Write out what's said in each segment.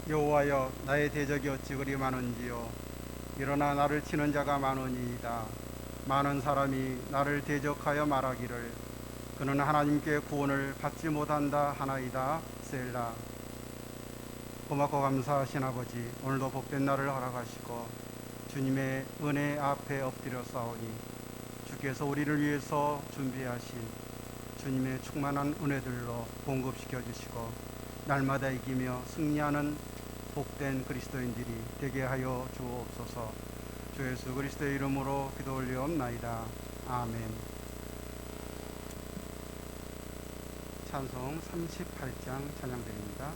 여호와여, 나의 대적이 어찌 그리 많은지요. 일어나 나를 치는 자가 많으니이다. 많은 사람이 나를 대적하여 말하기를 그는 하나님께 구원을 받지 못한다 하나이다. 셀라. 고맙고 감사하신 아버지, 오늘도 복된 날을 허락하시고 주님의 은혜 앞에 엎드려 싸우니 주께서 우리를 위해서 준비하신 주님의 충만한 은혜들로 공급시켜 주시고 날마다 이기며 승리하는 복된 그리스도인들이 되게 하여 주옵소서. 주 예수 그리스도의 이름으로 기도 올리옵나이다. 아멘. 찬송 38장 찬양드립니다.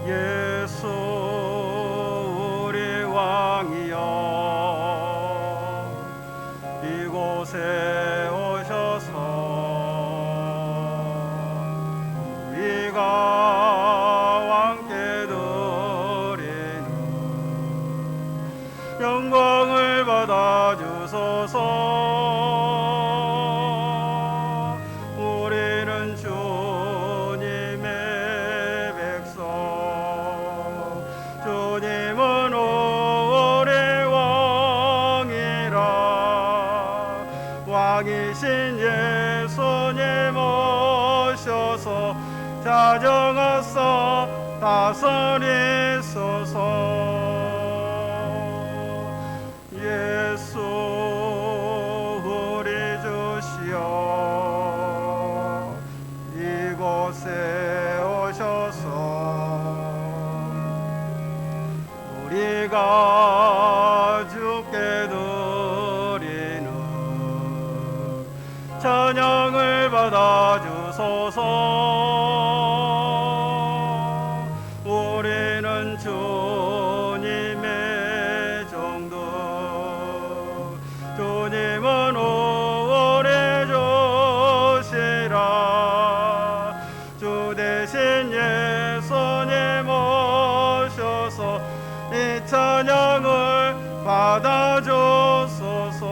예수 우리 왕이여, 이곳에 오셔서 우리가 왕께 드리는 영광을 받아 주소서. 우리는 주님의 백성, 주님은 우리 왕이라. 왕이신 예수님 오셔서 자정하사 다스리소서. 예수 우리 주시여, 이곳에 오셔서 우리가 주께 드리는 찬양을 받아 주소서. 우리는 주님의 종들, 주님은 우리 주시라. 주 대신 예수님 오셔서 이 찬양을 받아 주소서.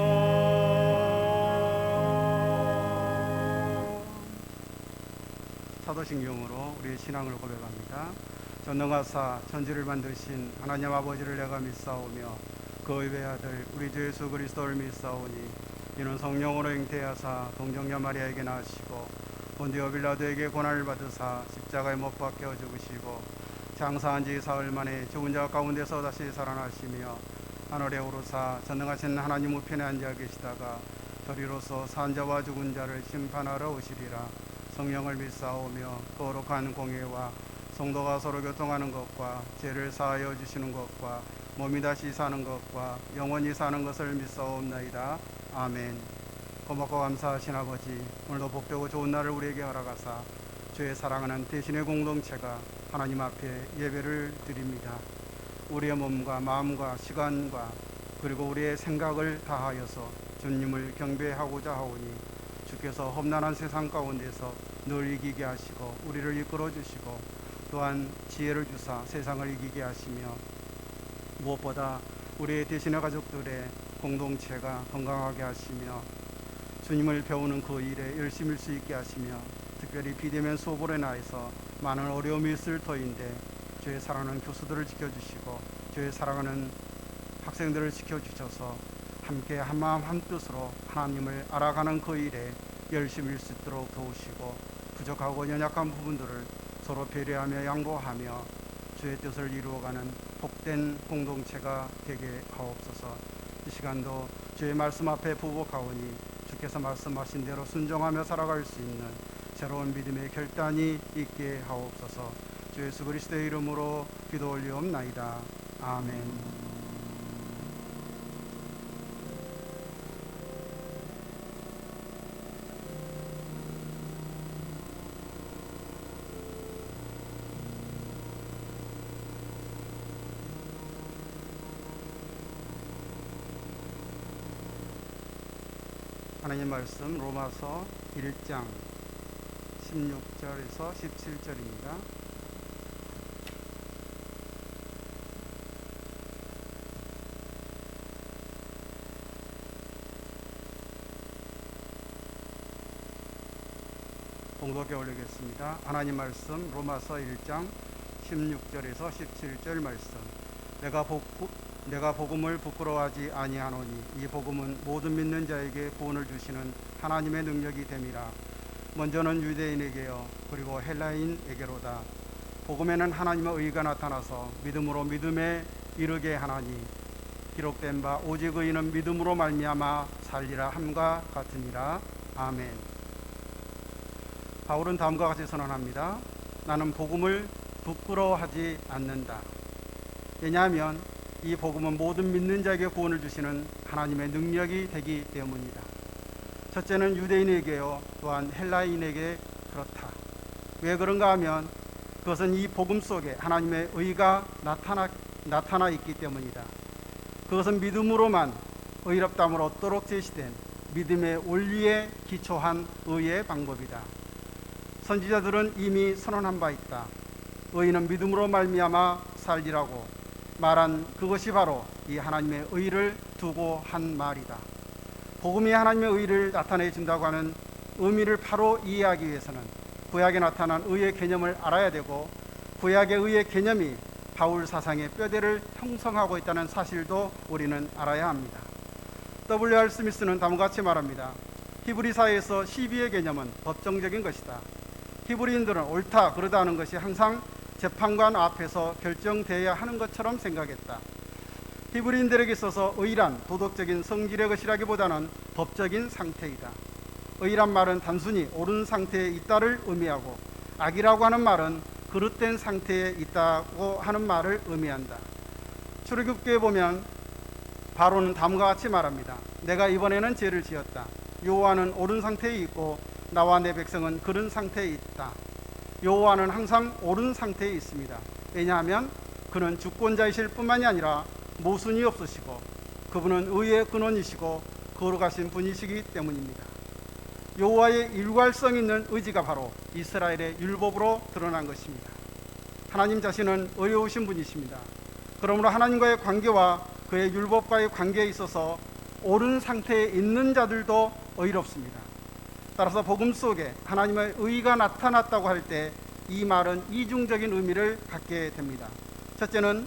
사도신경으로 우리의 신앙을 고백합니다. 전능하사 천지를 만드신 하나님 아버지를 내가 믿사오며 그 외아들 우리 주 예수 그리스도를 믿사오니 이는 성령으로 잉태하사 동정녀 마리아에게 낳으시고 본디오 빌라도에게 고난을 받으사 십자가에 못 박혀 죽으시고 장사한 지 사흘 만에 죽은 자 가운데서 다시 살아나시며 하늘에 오르사 전능하신 하나님 우편에 앉아 계시다가 저리로서 산 자와 죽은 자를 심판하러 오시리라. 성령을 믿사오며 거룩한 공예와 성도가 서로 교통하는 것과 죄를 사하여 주시는 것과 몸이 다시 사는 것과 영원히 사는 것을 믿사옵나이다. 아멘. 고맙고 감사하신 아버지, 오늘도 복되고 좋은 날을 우리에게 허락하사 주의 사랑하는 대신의 공동체가 하나님 앞에 예배를 드립니다. 우리의 몸과 마음과 시간과 그리고 우리의 생각을 다하여서 주님을 경배하고자 하오니 주께서 험난한 세상 가운데서 늘 이기게 하시고 우리를 이끌어 주시고 또한 지혜를 주사 세상을 이기게 하시며 무엇보다 우리의 대신의 가족들의 공동체가 건강하게 하시며 주님을 배우는 그 일에 열심일 수 있게 하시며 특별히 비대면 수업으로 인하여서 많은 어려움이 있을 터인데 주의 사랑하는 교수들을 지켜주시고 주의 사랑하는 학생들을 지켜주셔서 함께 한마음 한뜻으로 하나님을 알아가는 그 일에 열심일 수 있도록 도우시고 부족하고 연약한 부분들을 서로 배려하며 양보하며 주의 뜻을 이루어가는 복된 공동체가 되게 하옵소서. 이 시간도 주의 말씀 앞에 부복하오니 주께서 말씀하신 대로 순종하며 살아갈 수 있는 새로운 믿음의 결단이 있게 하옵소서. 주 예수 그리스도의 이름으로 기도 올리옵나이다. 아멘. 하나님 말씀 로마서 1장 16절에서 17절입니다. 봉독해 올리겠습니다. 하나님 말씀 로마서 1장 16절에서 17절 말씀. 내가 복음을 부끄러워하지 아니하노니 이 복음은 모든 믿는 자에게 구원을 주시는 하나님의 능력이 됨이라. 먼저는 유대인에게요 그리고 헬라인에게로다. 복음에는 하나님의 의가 나타나서 믿음으로 믿음에 이르게 하나니 기록된 바 오직 의인은 믿음으로 말미암아 살리라 함과 같으니라. 아멘. 바울은 다음과 같이 선언합니다. 나는 복음을 부끄러워하지 않는다. 왜냐하면 이 복음은 모든 믿는 자에게 구원을 주시는 하나님의 능력이 되기 때문이다. 첫째는 유대인에게요 또한 헬라인에게 그렇다. 왜 그런가 하면 그것은 이 복음 속에 하나님의 의가 나타나 있기 때문이다. 그것은 믿음으로만 의롭다함을 얻도록 제시된 믿음의 원리에 기초한 의의 방법이다. 선지자들은 이미 선언한 바 있다. 의인은 믿음으로 말미암아 살리라고 말한 그것이 바로 이 하나님의 의를 두고 한 말이다. 복음이 하나님의 의를 나타내 준다고 하는 의미를 바로 이해하기 위해서는 구약에 나타난 의의 개념을 알아야 되고 구약의 의의 개념이 바울 사상의 뼈대를 형성하고 있다는 사실도 우리는 알아야 합니다. W.R. 스미스는 다음과 같이 말합니다. 히브리사에서 시비의 개념은 법정적인 것이다. 히브리인들은 옳다 그르다 하는 것이 항상 재판관 앞에서 결정되어야 하는 것처럼 생각했다. 히브리인들에게 있어서 의란 도덕적인 성질의 것이라기보다는 법적인 상태이다. 의란 말은 단순히 옳은 상태에 있다를 의미하고 악이라고 하는 말은 그릇된 상태에 있다고 하는 말을 의미한다. 출애굽기에 보면 바로는 다음과 같이 말합니다. 내가 이번에는 죄를 지었다. 여호와는 옳은 상태에 있고 나와 내 백성은 그런 상태에 있다. 여호와는 항상 옳은 상태에 있습니다. 왜냐하면 그는 주권자이실 뿐만이 아니라 모순이 없으시고 그분은 의의 근원이시고 거룩하신 분이시기 때문입니다. 여호와의 일괄성 있는 의지가 바로 이스라엘의 율법으로 드러난 것입니다. 하나님 자신은 의로우신 분이십니다. 그러므로 하나님과의 관계와 그의 율법과의 관계에 있어서 옳은 상태에 있는 자들도 의롭습니다. 따라서 복음 속에 하나님의 의가 나타났다고 할 때 이 말은 이중적인 의미를 갖게 됩니다. 첫째는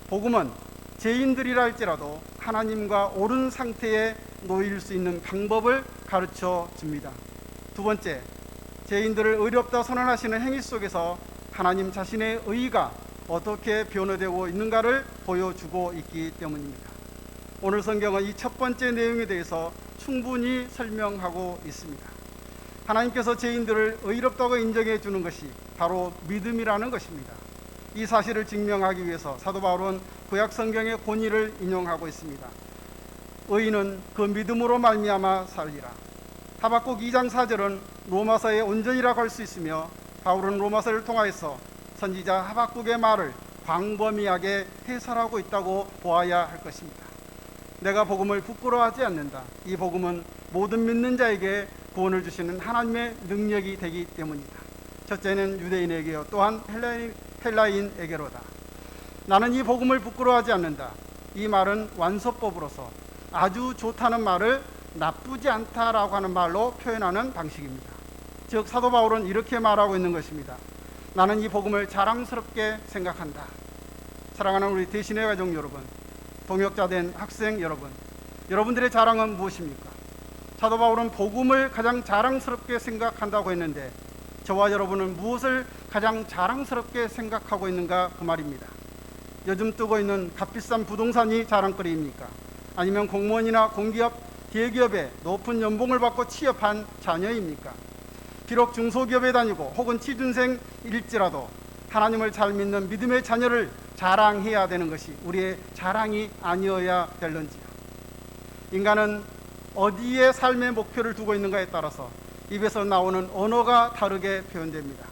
복음은 죄인들이라 할지라도 하나님과 옳은 상태에 놓일 수 있는 방법을 가르쳐 줍니다. 두 번째, 죄인들을 의롭다 선언하시는 행위 속에서 하나님 자신의 의가 어떻게 변화되고 있는가를 보여주고 있기 때문입니다. 오늘 성경은 이 첫 번째 내용에 대해서 충분히 설명하고 있습니다. 하나님께서 죄인들을 의롭다고 인정해 주는 것이 바로 믿음이라는 것입니다. 이 사실을 증명하기 위해서 사도 바울은 구약 성경의 권위를 인용하고 있습니다. 의인은 그 믿음으로 말미암아 살리라. 하박국 2장 4절은 로마서의 온전이라고 할 수 있으며 바울은 로마서를 통하여서 선지자 하박국의 말을 광범위하게 해설하고 있다고 보아야 할 것입니다. 내가 복음을 부끄러워하지 않는다. 이 복음은 모든 믿는 자에게 구원을 주시는 하나님의 능력이 되기 때문이다. 첫째는 유대인에게요 또한 헬라인에게로다. 나는 이 복음을 부끄러워하지 않는다. 이 말은 완서법으로서 아주 좋다는 말을 나쁘지 않다라고 하는 말로 표현하는 방식입니다. 즉 사도 바울은 이렇게 말하고 있는 것입니다. 나는 이 복음을 자랑스럽게 생각한다. 사랑하는 우리 대신의 가족 여러분, 동역자 된 학생 여러분, 여러분들의 자랑은 무엇입니까? 사도 바울은 복음을 가장 자랑스럽게 생각한다고 했는데 저와 여러분은 무엇을 가장 자랑스럽게 생각하고 있는가 그 말입니다. 요즘 뜨고 있는 값비싼 부동산이 자랑거리입니까? 아니면 공무원이나 공기업, 대기업에 높은 연봉을 받고 취업한 자녀입니까? 비록 중소기업에 다니고 혹은 취준생일지라도 하나님을 잘 믿는 믿음의 자녀를 자랑해야 되는 것이 우리의 자랑이 아니어야 될런지요. 인간은 어디에 삶의 목표를 두고 있는가에 따라서 입에서 나오는 언어가 다르게 표현됩니다.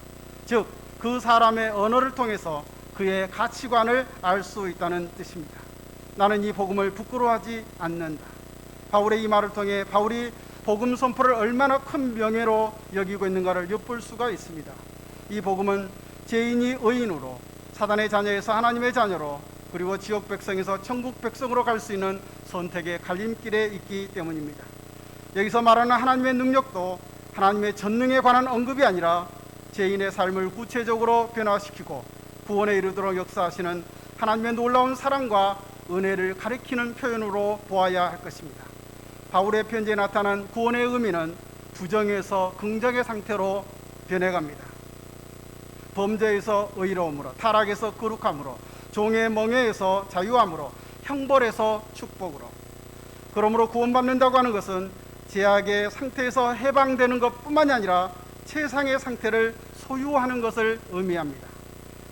즉, 그 사람의 언어를 통해서 그의 가치관을 알 수 있다는 뜻입니다. 나는 이 복음을 부끄러워하지 않는다. 바울의 이 말을 통해 바울이 복음 선포를 얼마나 큰 명예로 여기고 있는가를 엿볼 수가 있습니다. 이 복음은 죄인이 의인으로, 사단의 자녀에서 하나님의 자녀로, 그리고 지옥 백성에서 천국 백성으로 갈 수 있는 선택의 갈림길에 있기 때문입니다. 여기서 말하는 하나님의 능력도 하나님의 전능에 관한 언급이 아니라 죄인의 삶을 구체적으로 변화시키고 구원에 이르도록 역사하시는 하나님의 놀라운 사랑과 은혜를 가리키는 표현으로 보아야 할 것입니다. 바울의 편지에 나타난 구원의 의미는 부정에서 긍정의 상태로 변해갑니다. 범죄에서 의로움으로, 타락에서 거룩함으로, 종의 멍에에서 자유함으로, 형벌에서 축복으로. 그러므로 구원받는다고 하는 것은 죄악의 상태에서 해방되는 것뿐만이 아니라 최상의 상태를 소유하는 것을 의미합니다.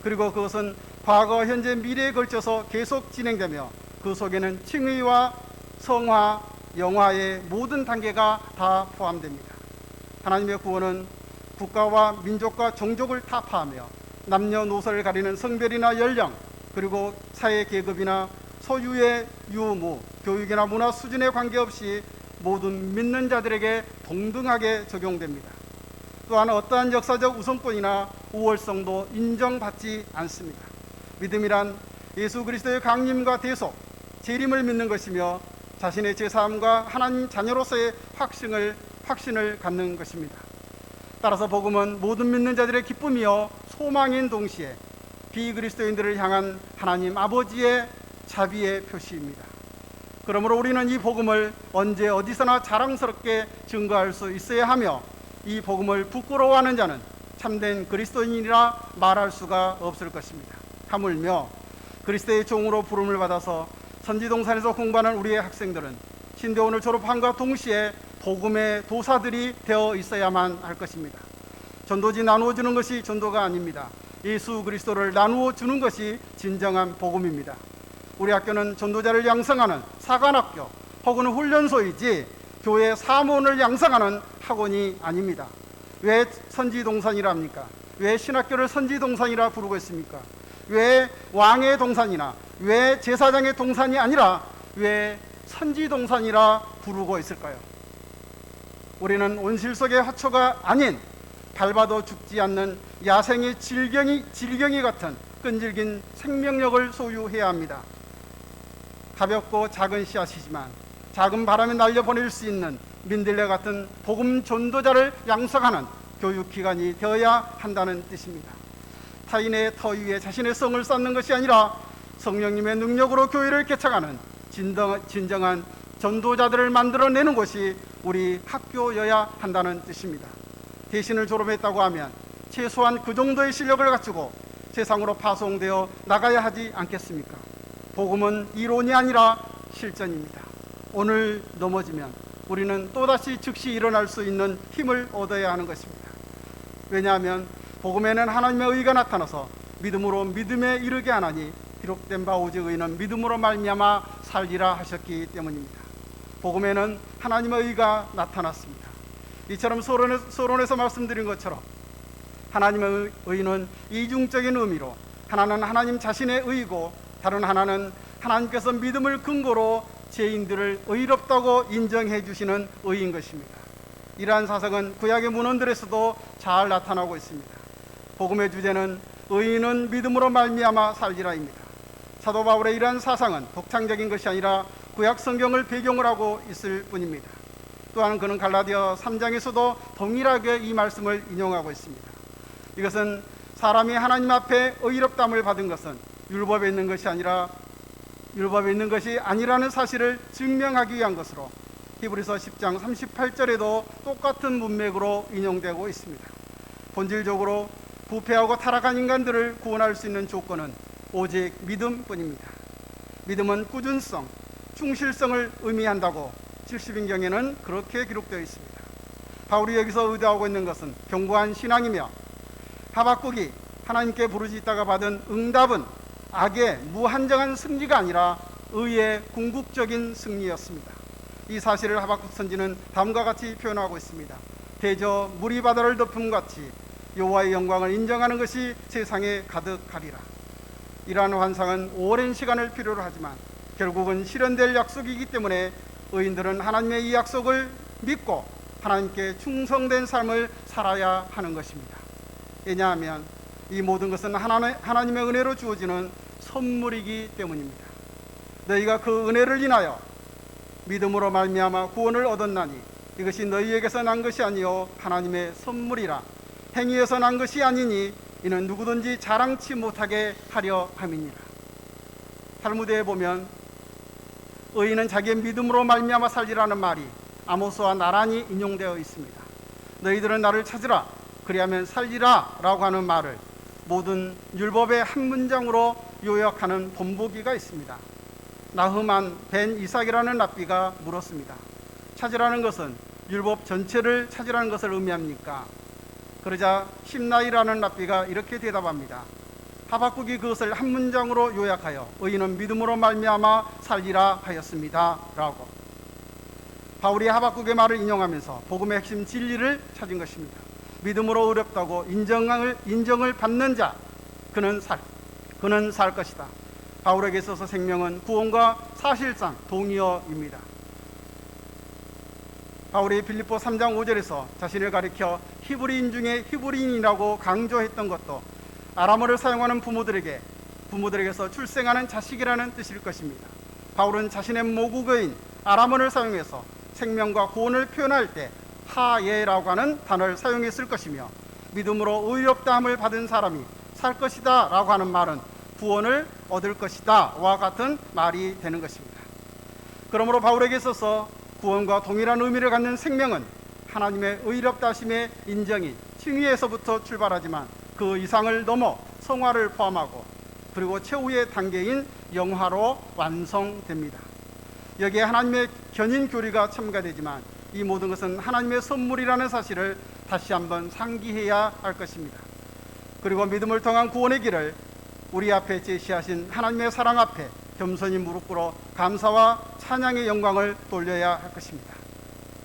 그리고 그것은 과거, 현재, 미래에 걸쳐서 계속 진행되며 그 속에는 칭의와 성화, 영화의 모든 단계가 다 포함됩니다. 하나님의 구원은 국가와 민족과 종족을 타파하며 남녀노소를 가리는 성별이나 연령, 그리고 사회 계급이나 소유의 유무, 교육이나 문화 수준에 관계없이 모든 믿는 자들에게 동등하게 적용됩니다. 또한 어떠한 역사적 우선권이나 우월성도 인정받지 않습니다. 믿음이란 예수 그리스도의 강림과 대속, 재림을 믿는 것이며 자신의 제사함과 하나님 자녀로서의 확신을 갖는 것입니다. 따라서 복음은 모든 믿는 자들의 기쁨이요 소망인 동시에 비그리스도인들을 향한 하나님 아버지의 자비의 표시입니다. 그러므로 우리는 이 복음을 언제 어디서나 자랑스럽게 증거할 수 있어야 하며 이 복음을 부끄러워하는 자는 참된 그리스도인이라 말할 수가 없을 것입니다. 하물며 그리스도의 종으로 부름을 받아서 선지동산에서 공부하는 우리의 학생들은 신대원을 졸업함과 동시에 복음의 도사들이 되어 있어야만 할 것입니다. 전도지 나누어 주는 것이 전도가 아닙니다. 예수 그리스도를 나누어 주는 것이 진정한 복음입니다. 우리 학교는 전도자를 양성하는 사관학교 혹은 훈련소이지 교회 사모원을 양성하는 학원이 아닙니다. 왜 선지동산이라 합니까? 왜 신학교를 선지동산이라 부르고 있습니까? 왜 왕의 동산이나 왜 제사장의 동산이 아니라 왜 선지동산이라 부르고 있을까요? 우리는 온실 속의 화초가 아닌 밟아도 죽지 않는 야생의 질경이 같은 끈질긴 생명력을 소유해야 합니다. 가볍고 작은 씨앗이지만 작은 바람에 날려보낼 수 있는 민들레 같은 복음 전도자를 양성하는 교육기관이 되어야 한다는 뜻입니다. 타인의 터 위에 자신의 성을 쌓는 것이 아니라 성령님의 능력으로 교회를 개척하는 진정한 전도자들을 만들어내는 것이 우리 학교여야 한다는 뜻입니다. 대신을 졸업했다고 하면 최소한 그 정도의 실력을 갖추고 세상으로 파송되어 나가야 하지 않겠습니까? 복음은 이론이 아니라 실전입니다. 오늘 넘어지면 우리는 또다시 즉시 일어날 수 있는 힘을 얻어야 하는 것입니다. 왜냐하면 복음에는 하나님의 의가 나타나서 믿음으로 믿음에 이르게 하나니 기록된 바 오직 의는 믿음으로 말미암아 살리라 하셨기 때문입니다. 복음에는 하나님의 의가 나타났습니다. 이처럼 서론에서 말씀드린 것처럼 하나님의 의는 이중적인 의미로 하나는 하나님 자신의 의고 다른 하나는 하나님께서 믿음을 근거로 죄인들을 의롭다고 인정해 주시는 의인 것입니다. 이러한 사상은 구약의 문헌들에서도 잘 나타나고 있습니다. 복음의 주제는 의인은 믿음으로 말미암아 살리라입니다. 사도 바울의 이러한 사상은 독창적인 것이 아니라 구약 성경을 배경으로 하고 있을 뿐입니다. 또한 그는 갈라디아 3장에서도 동일하게 이 말씀을 인용하고 있습니다. 이것은 사람이 하나님 앞에 의롭다함을 받은 것은 율법에 있는 것이 아니라는 사실을 증명하기 위한 것으로 히브리서 10장 38절에도 똑같은 문맥으로 인용되고 있습니다. 본질적으로 부패하고 타락한 인간들을 구원할 수 있는 조건은 오직 믿음뿐입니다. 믿음은 꾸준성, 충실성을 의미한다고 70인경에는 그렇게 기록되어 있습니다. 바울이 여기서 의도하고 있는 것은 견고한 신앙이며 하박국이 하나님께 부르짖다가 받은 응답은 악의 무한정한 승리가 아니라 의의 궁극적인 승리였습니다. 이 사실을 하박국 선지는 다음과 같이 표현하고 있습니다. 대저 물이 바다를 덮음같이 여호와의 영광을 인정하는 것이 세상에 가득하리라. 이러한 환상은 오랜 시간을 필요로 하지만 결국은 실현될 약속이기 때문에 의인들은 하나님의 이 약속을 믿고 하나님께 충성된 삶을 살아야 하는 것입니다. 왜냐하면 이 모든 것은 하나님의 은혜로 주어지는 선물이기 때문입니다. 너희가 그 은혜를 인하여 믿음으로 말미암아 구원을 얻었나니 이것이 너희에게서 난 것이 아니요 하나님의 선물이라. 행위에서 난 것이 아니니 이는 누구든지 자랑치 못하게 하려 함이니라. 탈무드에 보면 의인은 자기의 믿음으로 말미암아 살리라는 말이 아모스와 나란히 인용되어 있습니다. 너희들은 나를 찾으라 그리하면 살리라 라고 하는 말을 모든 율법의 한 문장으로 요약하는 본보기가 있습니다. 나흐만 벤 이삭이라는 랍비가 물었습니다. 찾으라는 것은 율법 전체를 찾으라는 것을 의미합니까? 그러자 심나이라는 랍비가 이렇게 대답합니다. 하박국이 그것을 한 문장으로 요약하여 의인은 믿음으로 말미암아 살리라 하였습니다 라고. 바울이 하박국의 말을 인용하면서 복음의 핵심 진리를 찾은 것입니다. 믿음으로 의롭다고 인정을 받는 자 그는 살 것이다. 바울에게 있어서 생명은 구원과 사실상 동의어입니다. 바울이 빌립보 3장 5절에서 자신을 가리켜 히브리인 중에 히브리인이라고 강조했던 것도 아람어를 사용하는 부모들에게서 출생하는 자식이라는 뜻일 것입니다. 바울은 자신의 모국어인 아람어를 사용해서 생명과 구원을 표현할 때 하예라고 하는 단어를 사용했을 것이며, 믿음으로 의롭다함을 받은 사람이 살 것이다 라고 하는 말은 구원을 얻을 것이다 와 같은 말이 되는 것입니다. 그러므로 바울에게 있어서 구원과 동일한 의미를 갖는 생명은 하나님의 의롭다 하심의 인정인 칭의에서부터 출발하지만 그 이상을 넘어 성화를 포함하고 그리고 최후의 단계인 영화로 완성됩니다. 여기에 하나님의 견인 교리가 첨가되지만 이 모든 것은 하나님의 선물이라는 사실을 다시 한번 상기해야 할 것입니다. 그리고 믿음을 통한 구원의 길을 우리 앞에 제시하신 하나님의 사랑 앞에 겸손히 무릎 꿇어 감사와 찬양의 영광을 돌려야 할 것입니다.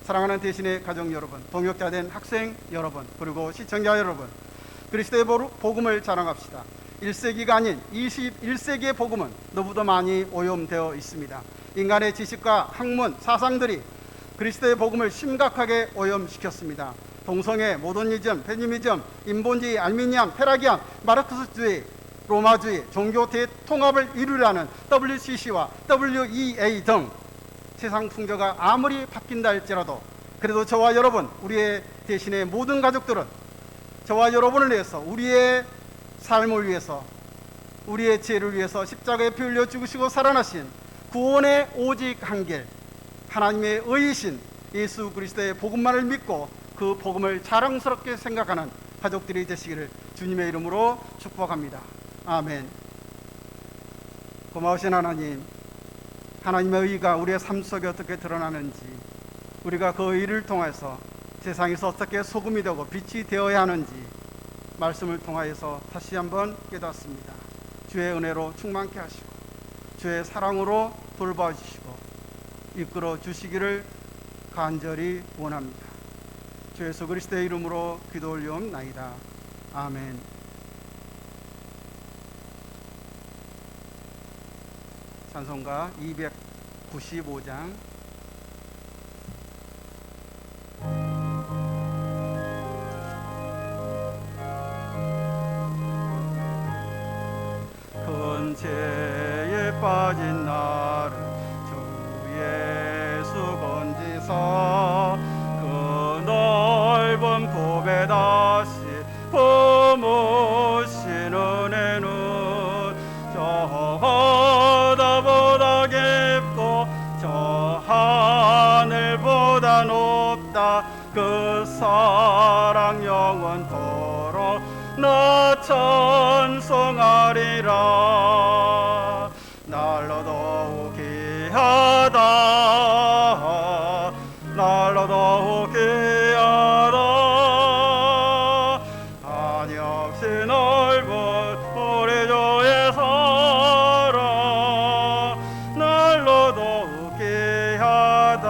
사랑하는 대신의 가족 여러분, 동역자된 학생 여러분, 그리고 시청자 여러분, 그리스도의 복음을 자랑합시다. 1세기가 아닌 21세기의 복음은 너무도 많이 오염되어 있습니다. 인간의 지식과 학문, 사상들이 그리스도의 복음을 심각하게 오염시켰습니다. 동성애, 모더니즘, 페미니즘, 인본주의, 알미니안, 페라기안, 마르크스주의, 로마주의, 종교 대통합을 이루려는 WCC와 WEA 등 세상 풍조가 아무리 바뀐다 할지라도 그래도 저와 여러분, 우리의 대신의 모든 가족들은 저와 여러분을 위해서, 우리의 삶을 위해서, 우리의 죄를 위해서 십자가에 피 흘려 죽으시고 살아나신 구원의 오직 한 길, 하나님의 의이신 예수 그리스도의 복음만을 믿고 그 복음을 자랑스럽게 생각하는 가족들이 되시기를 주님의 이름으로 축복합니다. 아멘. 고마우신 하나님, 하나님의 의가 우리의 삶 속에 어떻게 드러나는지, 우리가 그 의를 통해서 세상에서 어떻게 소금이 되고 빛이 되어야 하는지 말씀을 통하여서 다시 한번 깨닫습니다. 주의 은혜로 충만케 하시고 주의 사랑으로 돌봐주시고 이끌어 주시기를 간절히 원합니다. 주 예수 그리스도의 이름으로 기도 올리옵나이다. 아멘. 찬송가 295장. 큰 죄에 빠진 나를 주 예수 건지사 그 넓은 품에 다시 품으신 은혜는 저 바다보다 깊고 저 하늘보다 높다. 그 사랑 영원토록 나 찬송하리라. 날로 더욱 귀하다, 날로 더욱 귀하다. 한없이 넓은 우리 주의 사랑, 날로 더욱 귀하다.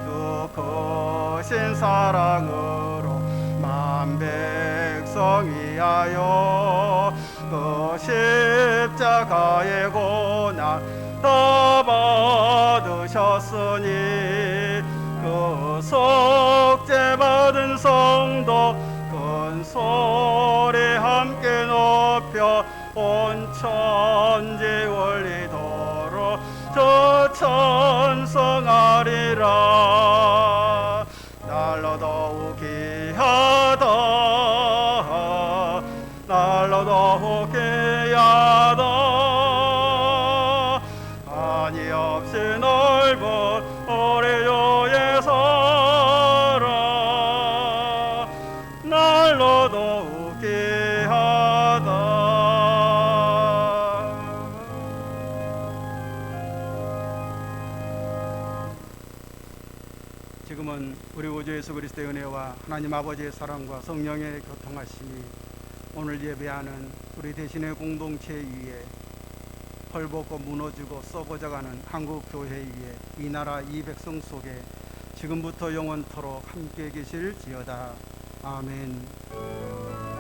주 크신 사랑으로 만 백성 위하여 그 십자가의 고난 다 받으셨으니 그 속죄 받은 성도 큰 소리 함께 높여 온 천지 울리도록 저 찬송하리라. 본 우리 주의 사랑 날로 더욱게 하다. 지금은 우리 구주 예수 그리스도의 은혜와 하나님 아버지의 사랑과 성령의 교통하심이 오늘 예배하는 우리 대신의 공동체 위에 헐벗고 무너지고 썩어져가는 한국 교회 위에 이 나라 이 백성 속에 지금부터 영원토록 함께 계실지어다. 아멘.